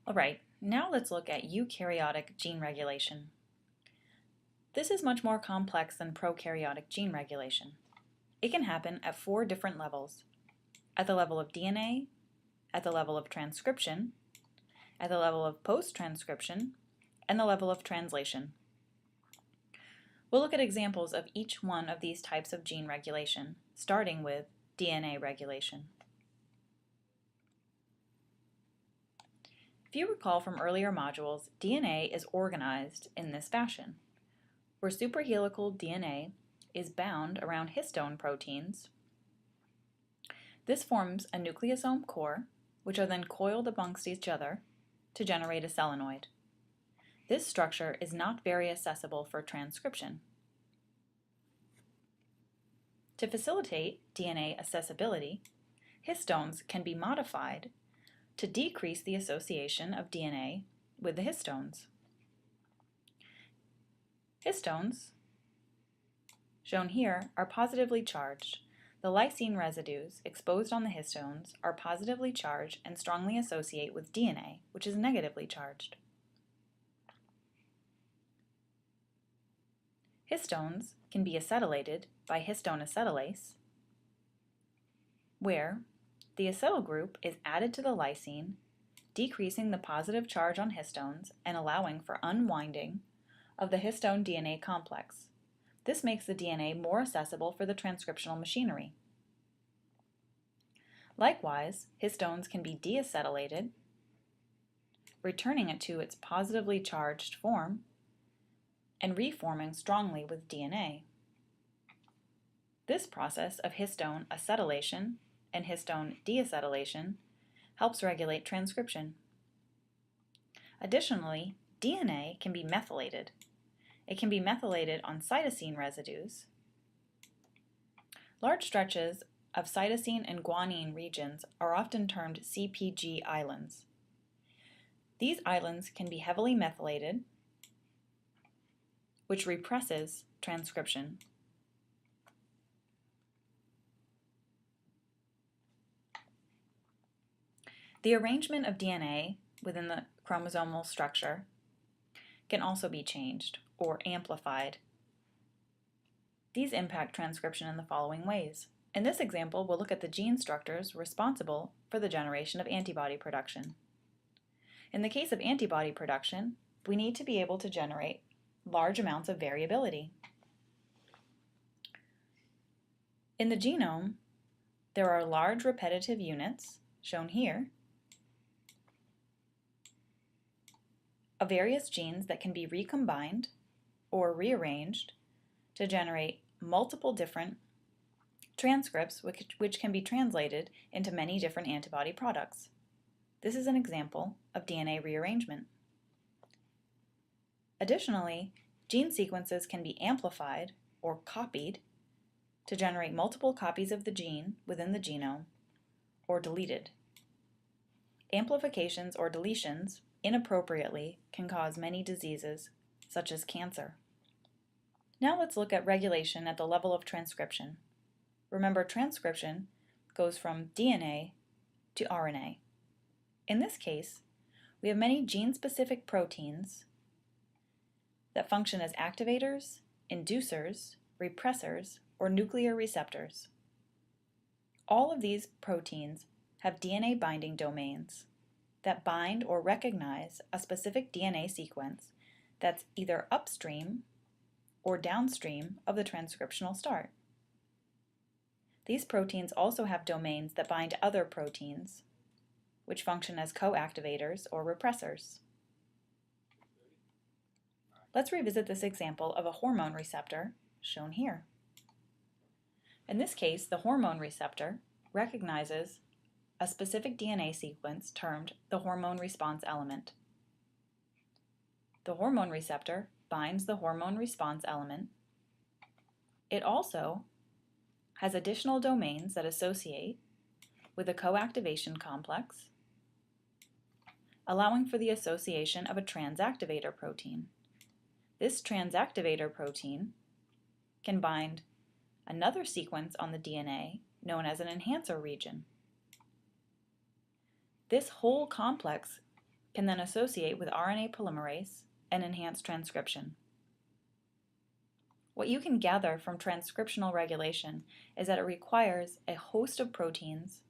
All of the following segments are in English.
Alright, now let's look at eukaryotic gene regulation. This is much more complex than prokaryotic gene regulation. It can happen at 4 different levels: at the level of DNA, at the level of transcription, at the level of post-transcription, and the level of translation. We'll look at examples of each one of these types of gene regulation, starting with DNA regulation. If you recall from earlier modules, DNA is organized in this fashion, where superhelical DNA is bound around histone proteins. This forms a nucleosome core, which are then coiled amongst each other to generate a solenoid. This structure is not very accessible for transcription. To facilitate DNA accessibility, histones can be modified to decrease the association of DNA with the histones. Histones, shown here, are positively charged. The lysine residues exposed on the histones are positively charged and strongly associate with DNA, which is negatively charged. Histones can be acetylated by histone acetylase, where the acetyl group is added to the lysine, decreasing the positive charge on histones and allowing for unwinding of the histone DNA complex. This makes the DNA more accessible for the transcriptional machinery. Likewise, histones can be deacetylated, returning it to its positively charged form and reforming strongly with DNA. This process of histone acetylation and histone deacetylation helps regulate transcription. Additionally, DNA can be methylated. It can be methylated on cytosine residues. Large stretches of cytosine and guanine regions are often termed CpG islands. These islands can be heavily methylated, which represses transcription. The arrangement of DNA within the chromosomal structure can also be changed or amplified. These impact transcription in the following ways. In this example, we'll look at the gene structures responsible for the generation of antibody production. In the case of antibody production, we need to be able to generate large amounts of variability. In the genome, there are large repetitive units, shown here, of various genes that can be recombined or rearranged to generate multiple different transcripts which can be translated into many different antibody products. This is an example of DNA rearrangement. Additionally, gene sequences can be amplified or copied to generate multiple copies of the gene within the genome, or deleted. Amplifications or deletions inappropriately can cause many diseases, such as cancer. Now let's look at regulation at the level of transcription. Remember, transcription goes from DNA to RNA. In this case, we have many gene-specific proteins that function as activators, inducers, repressors, or nuclear receptors. All of these proteins have DNA binding domains that bind or recognize a specific DNA sequence that's either upstream or downstream of the transcriptional start. These proteins also have domains that bind other proteins, which function as co-activators or repressors. Let's revisit this example of a hormone receptor, shown here. In this case, the hormone receptor recognizes a specific DNA sequence termed the hormone response element. The hormone receptor binds the hormone response element. It also has additional domains that associate with a co-activation complex, allowing for the association of a transactivator protein. This transactivator protein can bind another sequence on the DNA known as an enhancer region. This whole complex can then associate with RNA polymerase and enhance transcription. What you can gather from transcriptional regulation is that it requires a host of proteins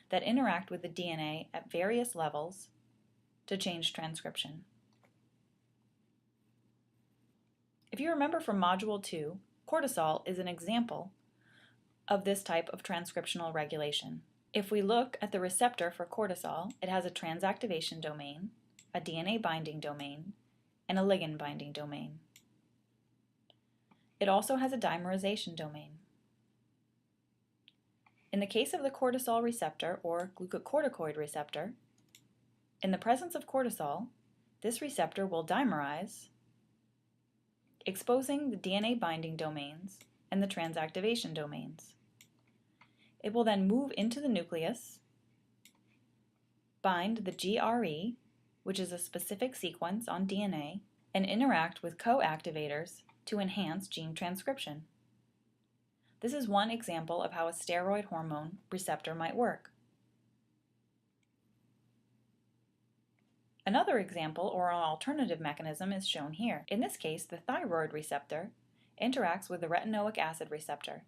that interact with the DNA at various levels to change transcription. If you remember from Module 2, cortisol is an example of this type of transcriptional regulation. If we look at the receptor for cortisol, it has a transactivation domain, a DNA binding domain, and a ligand binding domain. It also has a dimerization domain. In the case of the cortisol receptor or glucocorticoid receptor, in the presence of cortisol, this receptor will dimerize, exposing the DNA binding domains and the transactivation domains. It will then move into the nucleus, bind the GRE, which is a specific sequence on DNA, and interact with co-activators to enhance gene transcription. This is one example of how a steroid hormone receptor might work. Another example or an alternative mechanism is shown here. In this case, the thyroid receptor interacts with the retinoic acid receptor.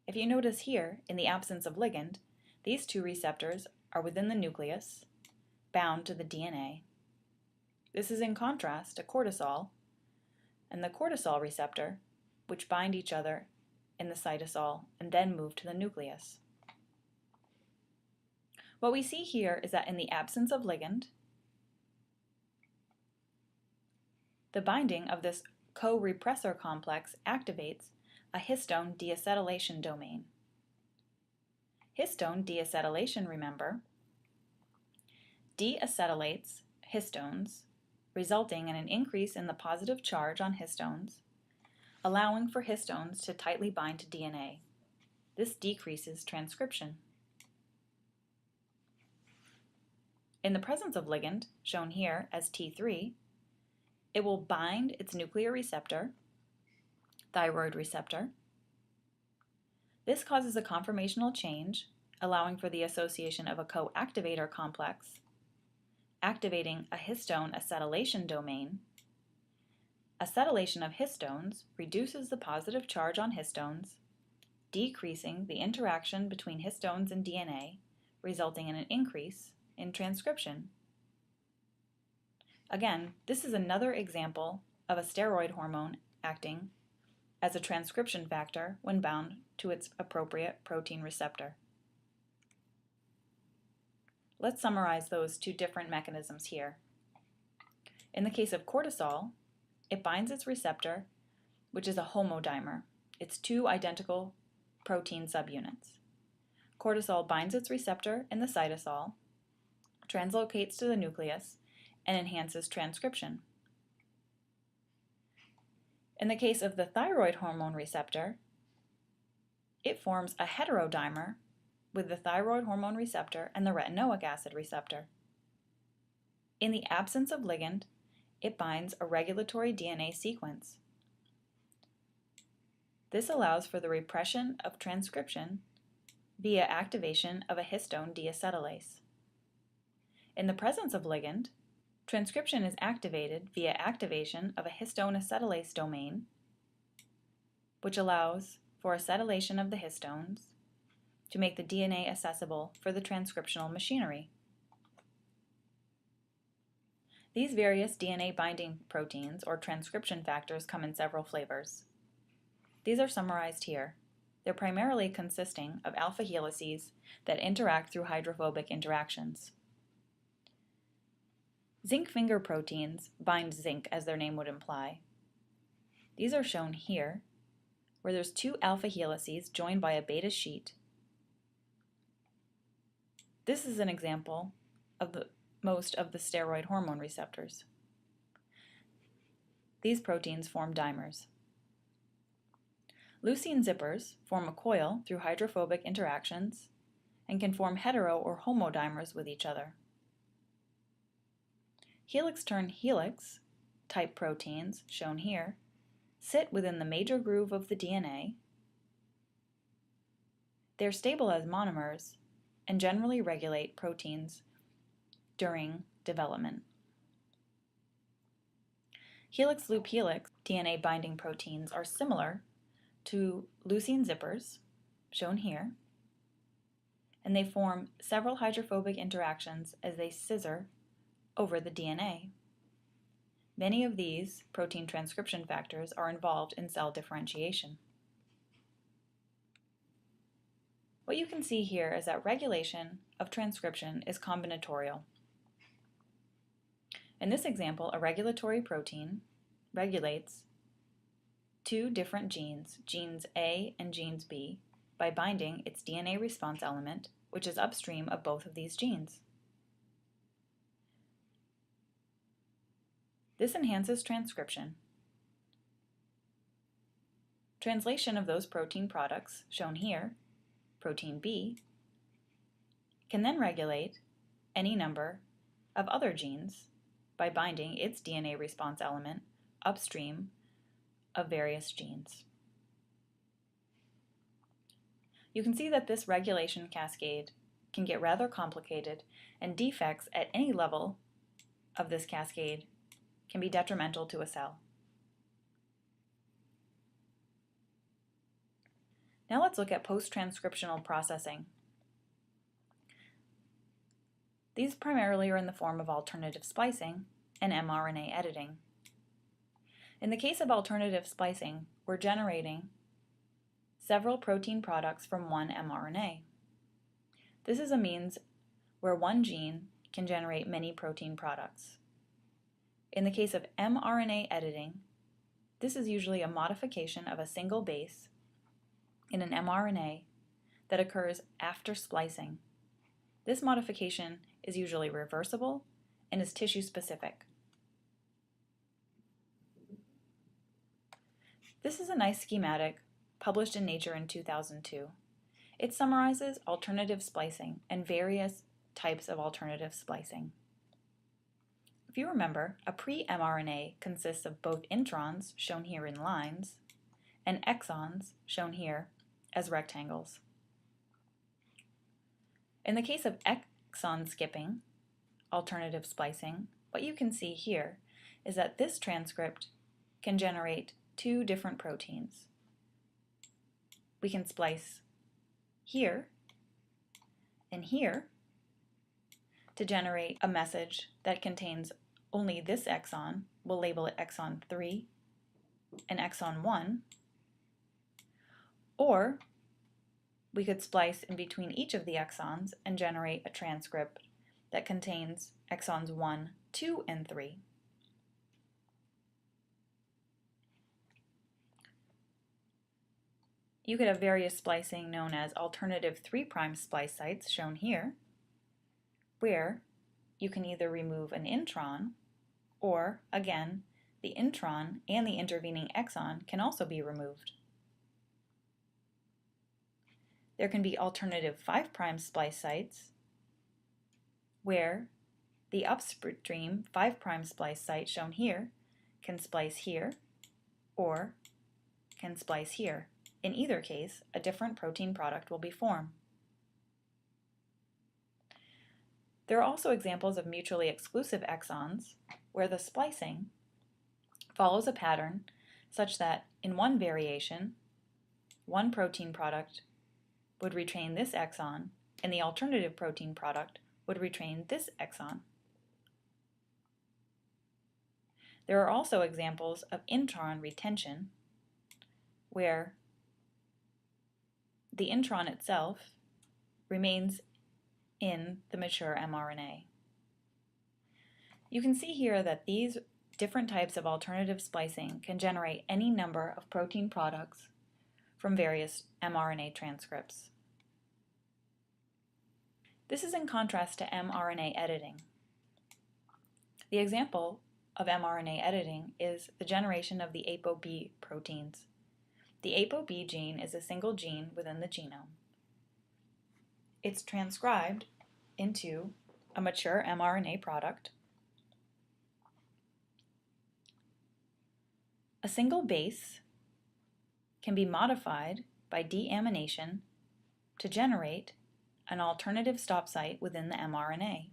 If you notice here, in the absence of ligand, these two receptors are within the nucleus, bound to the DNA. This is in contrast to cortisol and the cortisol receptor, which bind each other in the cytosol and then move to the nucleus. What we see here is that in the absence of ligand, the binding of this co-repressor complex activates a histone deacetylation domain. Histone deacetylation, remember, deacetylates histones, resulting in an increase in the positive charge on histones, allowing for histones to tightly bind to DNA. This decreases transcription. In the presence of ligand, shown here as T3, it will bind its nuclear receptor, thyroid receptor. This causes a conformational change, allowing for the association of a co-activator complex, activating a histone acetylation domain. Acetylation of histones reduces the positive charge on histones, decreasing the interaction between histones and DNA, resulting in an increase in transcription. Again, this is another example of a steroid hormone acting as a transcription factor when bound to its appropriate protein receptor. Let's summarize those two different mechanisms here. In the case of cortisol, it binds its receptor, which is a homodimer. It's two identical protein subunits. Cortisol binds its receptor in the cytosol, translocates to the nucleus, and enhances transcription. In the case of the thyroid hormone receptor, it forms a heterodimer with the thyroid hormone receptor and the retinoic acid receptor. In the absence of ligand, it binds a regulatory DNA sequence. This allows for the repression of transcription via activation of a histone deacetylase. In the presence of ligand, transcription is activated via activation of a histone acetylase domain, which allows for acetylation of the histones to make the DNA accessible for the transcriptional machinery. These various DNA binding proteins or transcription factors come in several flavors. These are summarized here. They're primarily consisting of alpha helices that interact through hydrophobic interactions. Zinc finger proteins bind zinc, as their name would imply. These are shown here, where there's two alpha helices joined by a beta sheet. This is an example of most of the steroid hormone receptors. These proteins form dimers. Leucine zippers form a coil through hydrophobic interactions and can form hetero or homodimers with each other. Helix-turn-helix type proteins, shown here, sit within the major groove of the DNA. They're stable as monomers and generally regulate proteins during development. Helix-loop helix DNA binding proteins are similar to leucine zippers, shown here, and they form several hydrophobic interactions as they scissor over the DNA. Many of these protein transcription factors are involved in cell differentiation. What you can see here is that regulation of transcription is combinatorial. In this example, a regulatory protein regulates two different genes, genes A and genes B, by binding its DNA response element, which is upstream of both of these genes. This enhances transcription. Translation of those protein products, shown here, protein B, can then regulate any number of other genes by binding its DNA response element upstream of various genes. You can see that this regulation cascade can get rather complicated, and defects at any level of this cascade can be detrimental to a cell. Now let's look at post-transcriptional processing. These primarily are in the form of alternative splicing and mRNA editing. In the case of alternative splicing, we're generating several protein products from one mRNA. This is a means where one gene can generate many protein products. In the case of mRNA editing, this is usually a modification of a single base in an mRNA that occurs after splicing. This modification is usually reversible and is tissue-specific. This is a nice schematic published in Nature in 2002. It summarizes alternative splicing and various types of alternative splicing. If you remember, a pre-mRNA consists of both introns, shown here in lines, and exons, shown here as rectangles. In the case of exon skipping, alternative splicing, what you can see here is that this transcript can generate two different proteins. We can splice here and here to generate a message that contains only this exon. We'll label it exon 3 and exon 1. Or we could splice in between each of the exons and generate a transcript that contains exons 1, 2, and 3. You could have various splicing known as alternative 3' splice sites, shown here, where you can either remove an intron or, again, the intron and the intervening exon can also be removed. There can be alternative 5' splice sites where the upstream 5' splice site, shown here, can splice here or can splice here. In either case, a different protein product will be formed. There are also examples of mutually exclusive exons where the splicing follows a pattern such that in one variation, one protein product would retain this exon and the alternative protein product would retain this exon. There are also examples of intron retention where the intron itself remains in the mature mRNA. You can see here that these different types of alternative splicing can generate any number of protein products from various mRNA transcripts. This is in contrast to mRNA editing. The example of mRNA editing is the generation of the ApoB proteins. The ApoB gene is a single gene within the genome. It's transcribed into a mature mRNA product. A single base can be modified by deamination to generate an alternative stop site within the mRNA.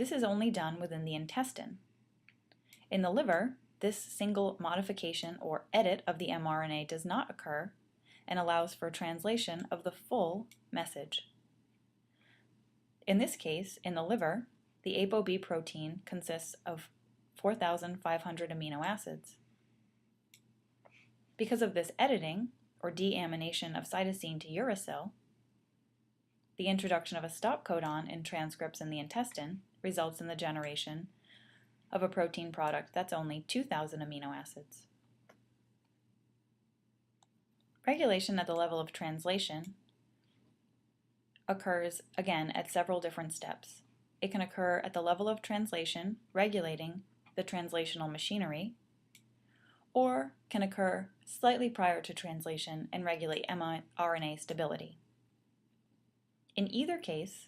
this is only done within the intestine. In the liver, this single modification or edit of the mRNA does not occur and allows for translation of the full message. In this case, in the liver, the ApoB protein consists of 4,500 amino acids. Because of this editing, or deamination of cytosine to uracil, the introduction of a stop codon in transcripts in the intestine results in the generation of a protein product that's only 2,000 amino acids. Regulation at the level of translation occurs, again, at several different steps. It can occur at the level of translation, regulating the translational machinery, or can occur slightly prior to translation and regulate mRNA stability. In either case,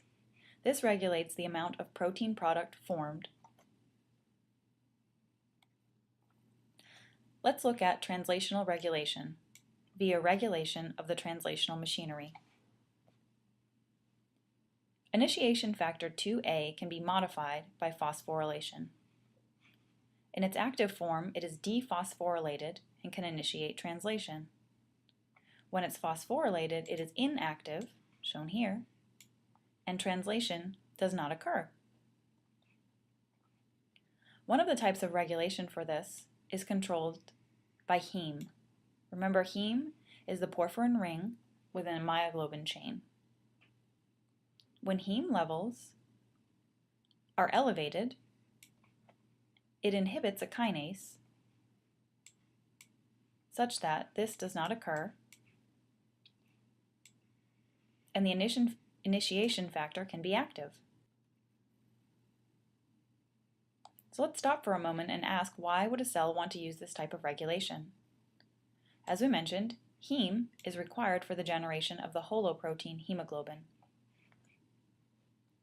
this regulates the amount of protein product formed. Let's look at translational regulation via regulation of the translational machinery. Initiation factor 2A can be modified by phosphorylation. In its active form, it is dephosphorylated and can initiate translation. When it's phosphorylated, it is inactive, shown here, and translation does not occur. One of the types of regulation for this is controlled by heme. Remember, heme is the porphyrin ring within a myoglobin chain. When heme levels are elevated, it inhibits a kinase such that this does not occur, and the initiation factor can be active. So let's stop for a moment and ask, why would a cell want to use this type of regulation? As we mentioned, heme is required for the generation of the holoprotein hemoglobin.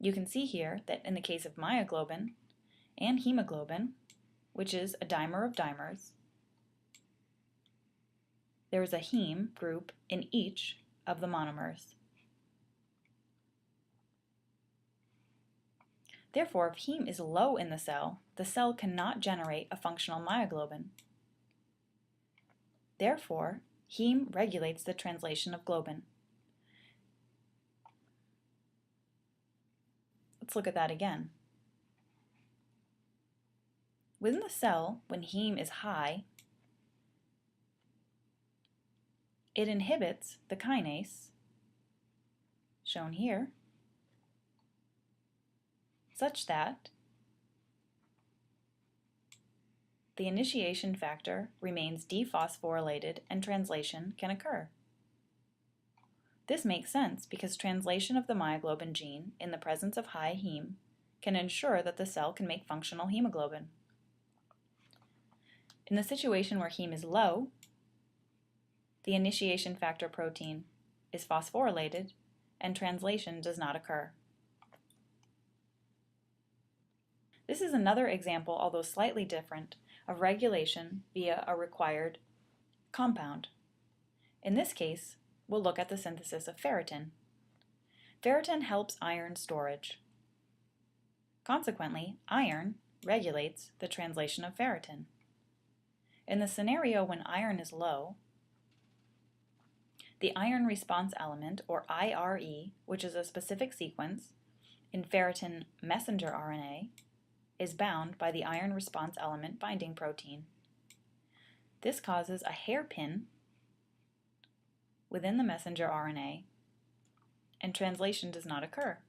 You can see here that in the case of myoglobin and hemoglobin, which is a dimer of dimers, there is a heme group in each of the monomers. Therefore, if heme is low in the cell cannot generate a functional myoglobin. Therefore, heme regulates the translation of globin. Let's look at that again. Within the cell, when heme is high, it inhibits the kinase, shown here, such that the initiation factor remains dephosphorylated and translation can occur. This makes sense because translation of the myoglobin gene in the presence of high heme can ensure that the cell can make functional hemoglobin. In the situation where heme is low, the initiation factor protein is phosphorylated and translation does not occur. This is another example, although slightly different, of regulation via a required compound. In this case, we'll look at the synthesis of ferritin. Ferritin helps iron storage. Consequently, iron regulates the translation of ferritin. In the scenario when iron is low, the iron response element, or IRE, which is a specific sequence in ferritin messenger RNA, is bound by the iron response element binding protein. This causes a hairpin within the messenger RNA, and translation does not occur.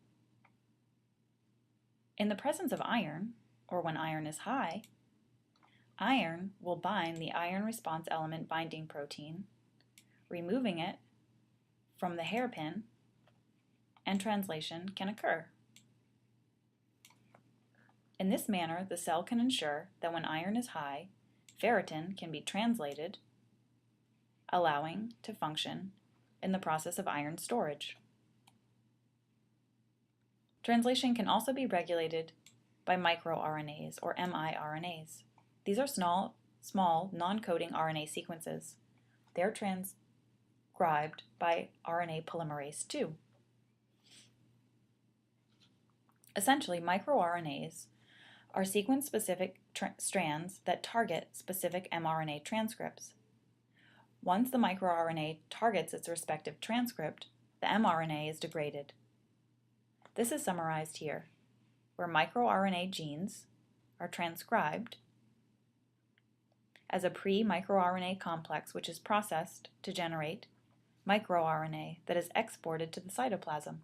In the presence of iron, or when iron is high, iron will bind the iron response element binding protein, removing it from the hairpin, and translation can occur. In this manner, the cell can ensure that when iron is high, ferritin can be translated, allowing to function in the process of iron storage. Translation can also be regulated by microRNAs, or miRNAs. These are small non-coding RNA sequences. They're transcribed by RNA polymerase II. Essentially, microRNAs are sequence-specific strands that target specific mRNA transcripts. Once the microRNA targets its respective transcript, the mRNA is degraded. This is summarized here, where microRNA genes are transcribed as a pre-microRNA complex which is processed to generate microRNA that is exported to the cytoplasm.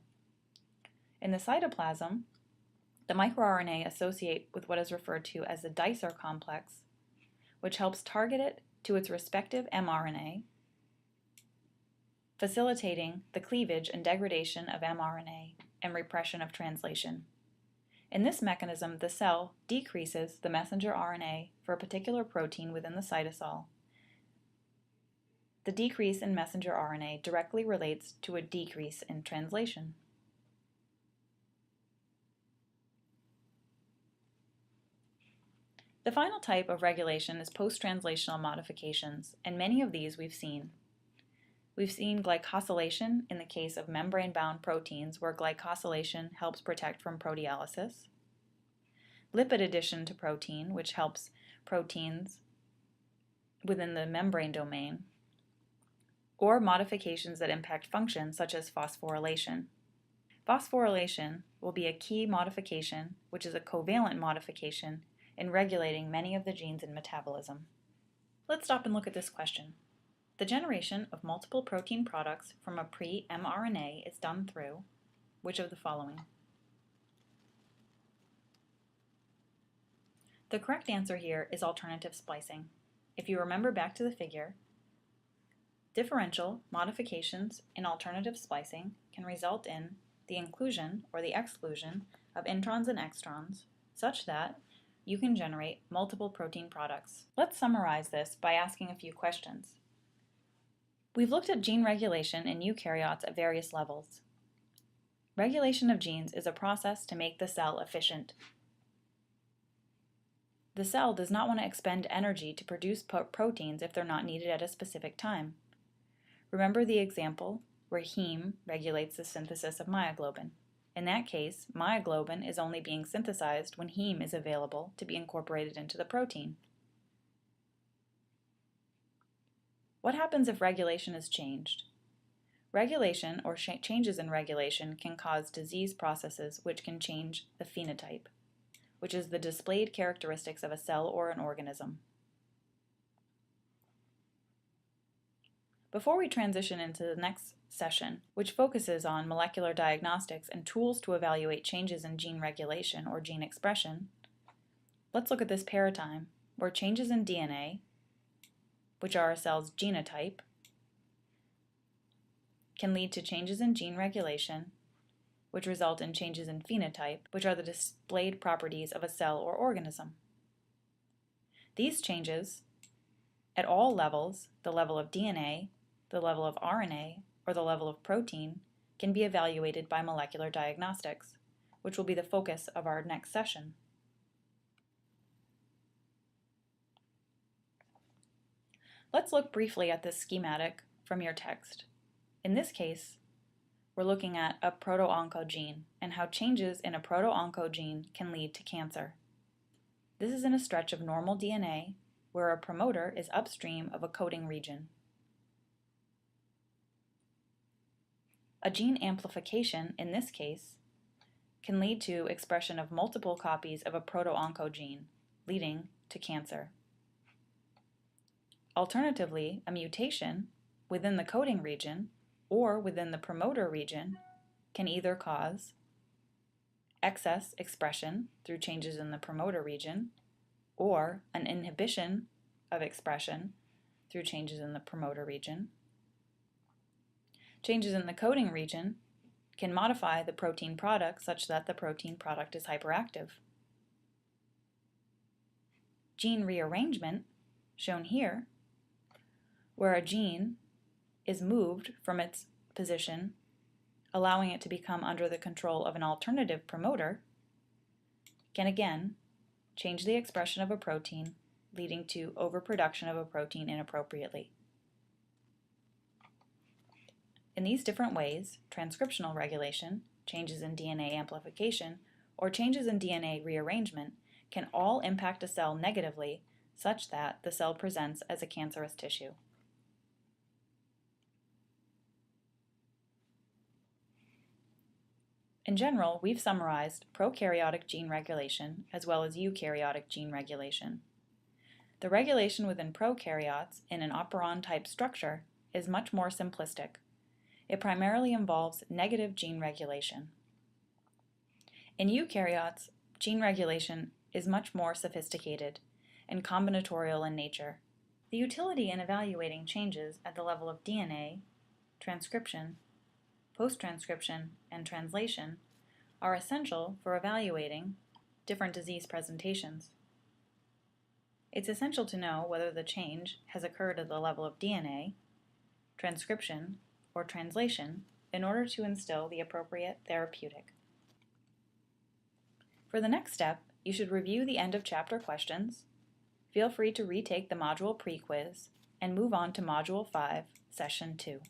In the cytoplasm, the microRNA associate with what is referred to as the dicer complex, which helps target it to its respective mRNA, facilitating the cleavage and degradation of mRNA and repression of translation. In this mechanism, the cell decreases the messenger RNA for a particular protein within the cytosol. The decrease in messenger RNA directly relates to a decrease in translation. The final type of regulation is post-translational modifications, and many of these we've seen. We've seen glycosylation in the case of membrane-bound proteins, where glycosylation helps protect from proteolysis. Lipid addition to protein, which helps proteins within the membrane domain. Or modifications that impact function, such as phosphorylation. Phosphorylation will be a key modification, which is a covalent modification, in regulating many of the genes in metabolism. Let's stop and look at this question. The generation of multiple protein products from a pre-mRNA is done through which of the following? The correct answer here is alternative splicing. If you remember back to the figure, differential modifications in alternative splicing can result in the inclusion or the exclusion of introns and extrons such that you can generate multiple protein products. Let's summarize this by asking a few questions. We've looked at gene regulation in eukaryotes at various levels. Regulation of genes is a process to make the cell efficient. The cell does not want to expend energy to produce proteins if they're not needed at a specific time. Remember the example where heme regulates the synthesis of myoglobin. In that case, myoglobin is only being synthesized when heme is available to be incorporated into the protein. What happens if regulation is changed? Regulation or changes in regulation can cause disease processes which can change the phenotype, which is the displayed characteristics of a cell or an organism. Before we transition into the next session, which focuses on molecular diagnostics and tools to evaluate changes in gene regulation or gene expression, let's look at this paradigm where changes in DNA, which are a cell's genotype, can lead to changes in gene regulation, which result in changes in phenotype, which are the displayed properties of a cell or organism. These changes, at all levels, the level of DNA, the level of RNA, or the level of protein, can be evaluated by molecular diagnostics, which will be the focus of our next session. Let's look briefly at this schematic from your text. In this case, we're looking at a proto-oncogene and how changes in a proto-oncogene can lead to cancer. This is in a stretch of normal DNA where a promoter is upstream of a coding region. A gene amplification, in this case, can lead to expression of multiple copies of a proto-oncogene, leading to cancer. Alternatively, a mutation within the coding region or within the promoter region can either cause excess expression through changes in the promoter region or an inhibition of expression through changes in the promoter region. Changes in the coding region can modify the protein product such that the protein product is hyperactive. Gene rearrangement, shown here, where a gene is moved from its position, allowing it to become under the control of an alternative promoter, can again change the expression of a protein, leading to overproduction of a protein inappropriately. In these different ways, transcriptional regulation, changes in DNA amplification, or changes in DNA rearrangement can all impact a cell negatively such that the cell presents as a cancerous tissue. In general, we've summarized prokaryotic gene regulation as well as eukaryotic gene regulation. The regulation within prokaryotes in an operon-type structure is much more simplistic. It primarily involves negative gene regulation. In eukaryotes, gene regulation is much more sophisticated and combinatorial in nature. The utility in evaluating changes at the level of DNA, transcription, post-transcription, and translation are essential for evaluating different disease presentations. It's essential to know whether the change has occurred at the level of DNA, transcription, or translation in order to instill the appropriate therapeutic. For the next step, you should review the end of chapter questions, feel free to retake the module pre-quiz, and move on to Module 5, Session 2.